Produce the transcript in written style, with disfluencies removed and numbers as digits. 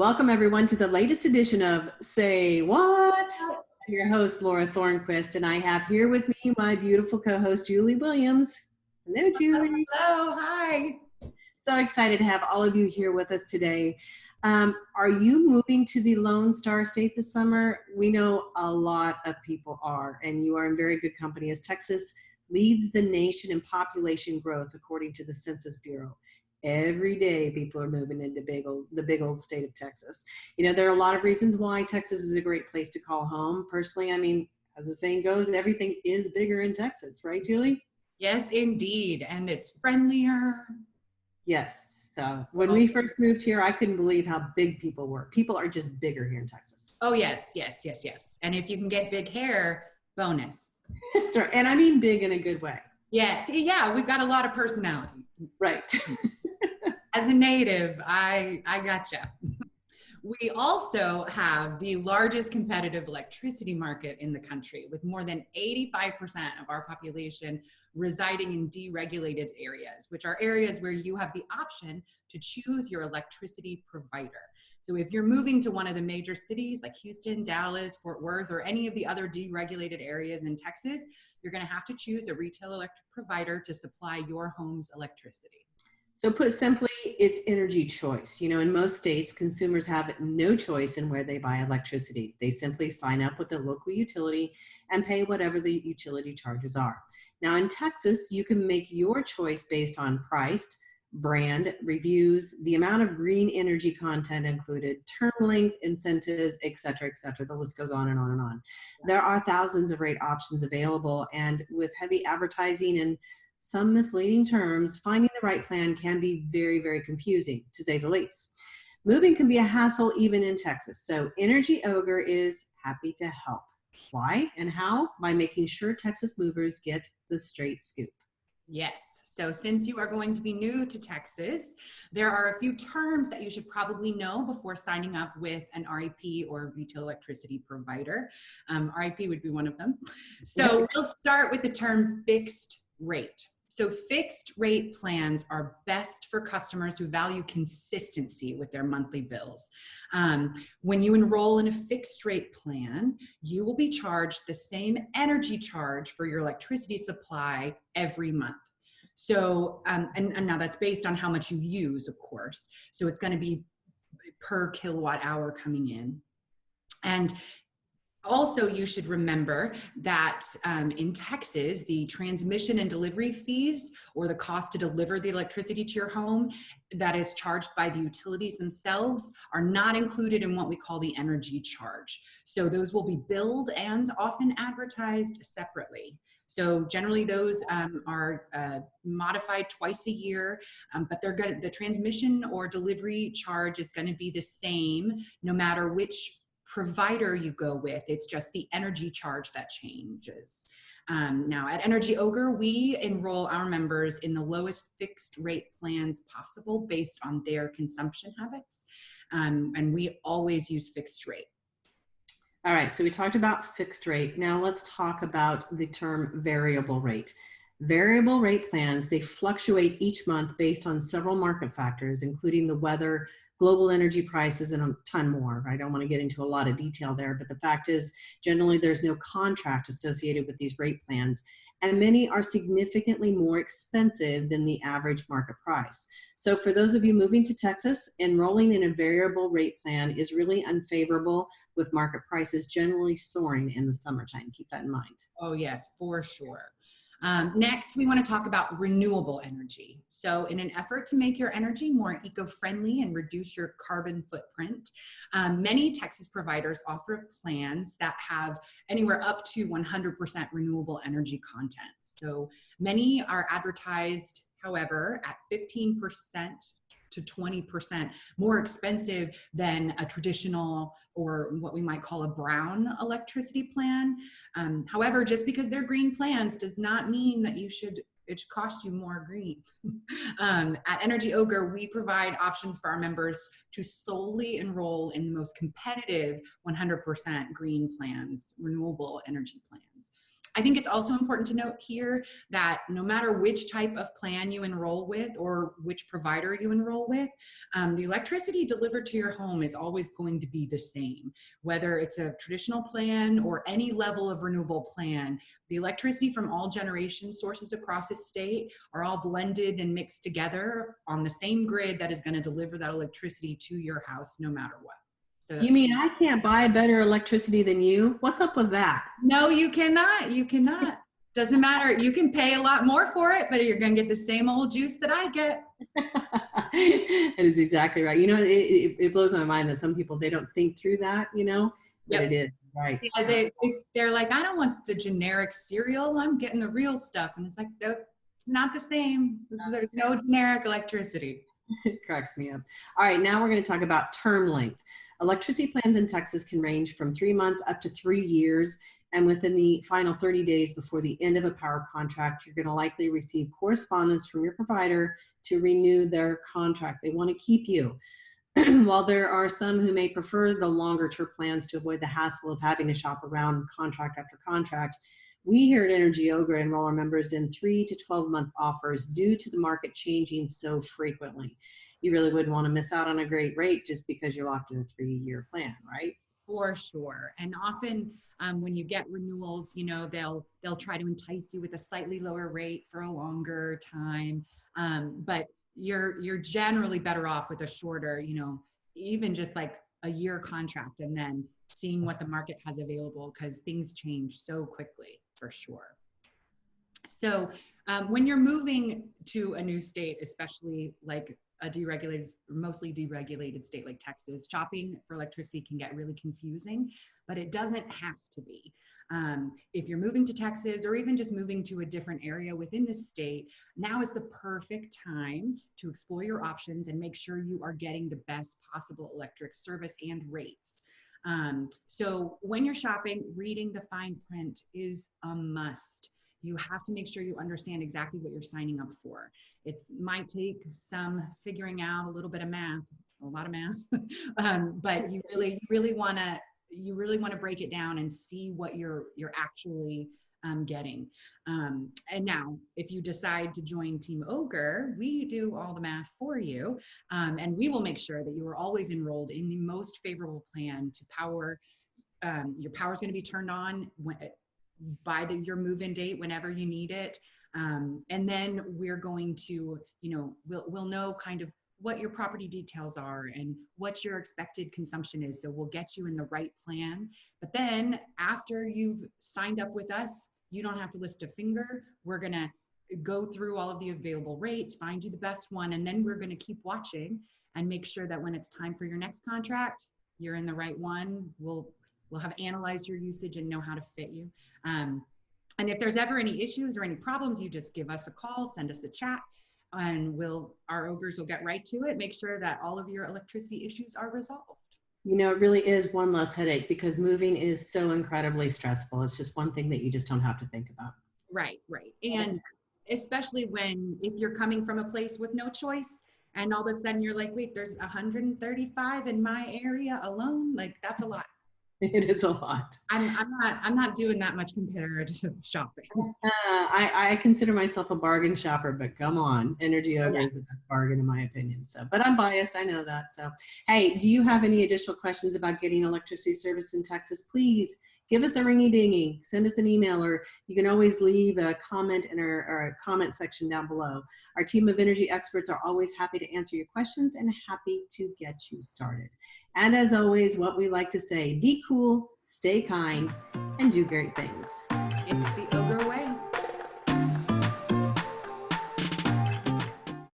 Welcome everyone to the latest edition of Say What? I'm your host, Laura Thornquist, and I have here with me my beautiful co-host, Julie Williams. Hello, Julie. Hello, hi. So excited to have all of you here with us today. Are you moving to the Lone Star State this summer? We know a lot of people are, and you are in very good company as Texas leads the nation in population growth according to the Census Bureau. Every day people are moving into the big old state of Texas. You know, there are a lot of reasons why Texas is a great place to call home. Personally, I mean, as the saying goes, everything is bigger in Texas, right, Julie? Yes, indeed. And it's friendlier. Yes. So when we first moved here, I couldn't believe how big people were. People are just bigger here in Texas. Oh, yes. And if you can get big hair, bonus. That's right. And I mean big in a good way. Yes. Yeah, we've got a lot of personality. Right. As a native, I gotcha. We also have the largest competitive electricity market in the country, with more than 85% of our population residing in deregulated areas, which are areas where you have the option to choose your electricity provider. So if you're moving to one of the major cities like Houston, Dallas, Fort Worth, or any of the other deregulated areas in Texas, you're going to have to choose a retail electric provider to supply your home's electricity. So put simply, it's energy choice. You know, in most states, consumers have no choice in where they buy electricity. They simply sign up with the local utility and pay whatever the utility charges are. Now in Texas, you can make your choice based on price, brand, reviews, the amount of green energy content included, term length, incentives, et cetera, et cetera. The list goes on and on and on. There are thousands of rate options available, and with heavy advertising and some misleading terms, finding the right plan can be very, very confusing, to say the least. Moving can be a hassle even in Texas, so Energy Ogre is happy to help. Why and how? By making sure Texas movers get the straight scoop. Yes. So since you are going to be new to Texas, there are a few terms that you should probably know before signing up with an REP or retail electricity provider. REP would be one of them. So we'll start with the term fixed rate. So fixed rate plans are best for customers who value consistency with their monthly bills. When you enroll in a fixed rate plan, you will be charged the same energy charge for your electricity supply every month. So, and now that's based on how much you use, of course. So it's going to be per kilowatt hour coming in. And also, you should remember that in Texas, the transmission and delivery fees, or the cost to deliver the electricity to your home that is charged by the utilities themselves, are not included in what we call the energy charge. So those will be billed and often advertised separately. So generally those are modified twice a year, but the transmission or delivery charge is going to be the same no matter which provider you go with. It's just the energy charge that changes. Now at Energy Ogre, we enroll our members in the lowest fixed rate plans possible based on their consumption habits. And we always use fixed rate. All right, so we talked about fixed rate. Now let's talk about the term variable rate. Variable rate plans, they fluctuate each month based on several market factors, including the weather, global energy prices, and a ton more. I don't want to get into a lot of detail there, but the fact is, generally there's no contract associated with these rate plans, and many are significantly more expensive than the average market price. So for those of you moving to Texas, enrolling in a variable rate plan is really unfavorable, with market prices generally soaring in the summertime. Keep that in mind. Oh yes, for sure. Next, we want to talk about renewable energy. So in an effort to make your energy more eco-friendly and reduce your carbon footprint, many Texas providers offer plans that have anywhere up to 100% renewable energy content. So many are advertised, however, at 15% to 20% more expensive than a traditional, or what we might call a brown electricity plan. However, just because they're green plans does not mean that it should cost you more green. At Energy Ogre, we provide options for our members to solely enroll in the most competitive 100% green plans, renewable energy plans. I think it's also important to note here that no matter which type of plan you enroll with or which provider you enroll with, the electricity delivered to your home is always going to be the same. Whether it's a traditional plan or any level of renewable plan, the electricity from all generation sources across the state are all blended and mixed together on the same grid that is going to deliver that electricity to your house no matter what. So You mean I can't buy better electricity than you? What's up with that? no, you cannot. You cannot. Doesn't matter. You can pay a lot more for it, but you're going to get the same old juice that I get. That is exactly right. You know, it blows my mind that some people, they don't think through that, you know, but Yep. it is right. Yeah, they're like, I don't want the generic cereal. I'm getting the real stuff. And it's like, not the same. There's no generic electricity. It cracks me up. All right, now we're going to talk about term length. Electricity plans in Texas can range from 3 months up to 3 years. And within the final 30 days before the end of a power contract, you're going to likely receive correspondence from your provider to renew their contract. They want to keep you. While there are some who may prefer the longer term plans to avoid the hassle of having to shop around contract after contract, we here at Energy Ogre enroll our members in 3 to 12-month offers due to the market changing so frequently. You really wouldn't want to miss out on a great rate just because you're locked in a 3-year plan, right? For sure. And often when you get renewals, you know, they'll try to entice you with a slightly lower rate for a longer time. But you're generally better off with a shorter, you know, even just like a year contract and then seeing what the market has available, because things change so quickly, for sure. So when you're moving to a new state, especially like a deregulated, mostly deregulated state like Texas, shopping for electricity can get really confusing, but it doesn't have to be. If you're moving to Texas or even just moving to a different area within the state, now is the perfect time to explore your options and make sure you are getting the best possible electric service and rates. So when you're shopping, reading the fine print is a must. You have to make sure you understand exactly what you're signing up for. It might take some figuring out, a little bit of math, a lot of math, but you really want to break it down and see what you're actually getting. And now, if you decide to join Team Ogre, we do all the math for you, and we will make sure that you are always enrolled in the most favorable plan to power. Your power is going to be turned on by your move-in date whenever you need it. And then we're going to, you know, we'll know kind of what your property details are and what your expected consumption is. So we'll get you in the right plan. But then after you've signed up with us, you don't have to lift a finger. We're going to go through all of the available rates, find you the best one, and then we're going to keep watching and make sure that when it's time for your next contract, you're in the right one. We'll have analyzed your usage and know how to fit you. And if there's ever any issues or any problems, you just give us a call, send us a chat, and our ogres will get right to it, make sure that all of your electricity issues are resolved. You know, it really is one less headache because moving is so incredibly stressful. It's just one thing that you just don't have to think about. Right. And especially if you're coming from a place with no choice and all of a sudden you're like, wait, there's 135 in my area alone. Like, that's a lot. It is a lot. I'm not doing that much comparative shopping. I consider myself a bargain shopper, but come on, Energy Ogre is the best bargain in my opinion. So, but I'm biased, I know that. So, hey, do you have any additional questions about getting electricity service in Texas? Please give us a ringy dingy, send us an email, or you can always leave a comment in our comment section down below. Our team of energy experts are always happy to answer your questions and happy to get you started. And as always, what we like to say, be cool, stay kind, and do great things. It's the Ogre way.